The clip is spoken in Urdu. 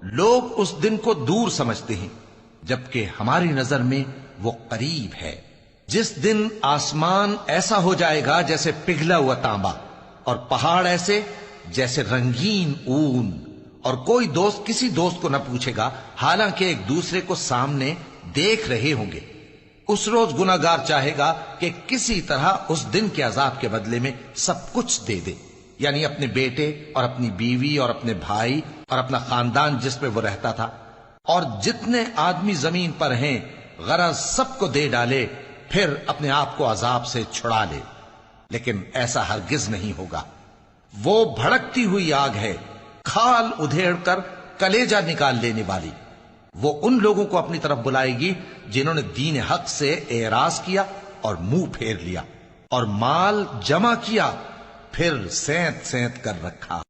لوگ اس دن کو دور سمجھتے ہیں جبکہ ہماری نظر میں وہ قریب ہے، جس دن آسمان ایسا ہو جائے گا جیسے پگھلا ہوا تانبا، اور پہاڑ ایسے جیسے رنگین اون، اور کوئی دوست کسی دوست کو نہ پوچھے گا حالانکہ ایک دوسرے کو سامنے دیکھ رہے ہوں گے۔ اس روز گناہگار چاہے گا کہ کسی طرح اس دن کے عذاب کے بدلے میں سب کچھ دے دے، یعنی اپنے بیٹے اور اپنی بیوی اور اپنے بھائی اور اپنا خاندان جس میں وہ رہتا تھا، اور جتنے آدمی زمین پر ہیں غرض سب کو دے ڈالے، پھر اپنے آپ کو عذاب سے چھڑا لے۔ لیکن ایسا ہرگز نہیں ہوگا۔ وہ بھڑکتی ہوئی آگ ہے، کھال ادھیڑ کر کلیجہ نکال لینے والی۔ وہ ان لوگوں کو اپنی طرف بلائے گی جنہوں نے دین حق سے اعراض کیا اور منہ پھیر لیا اور مال جمع کیا پھر سینت سینت کر رکھا۔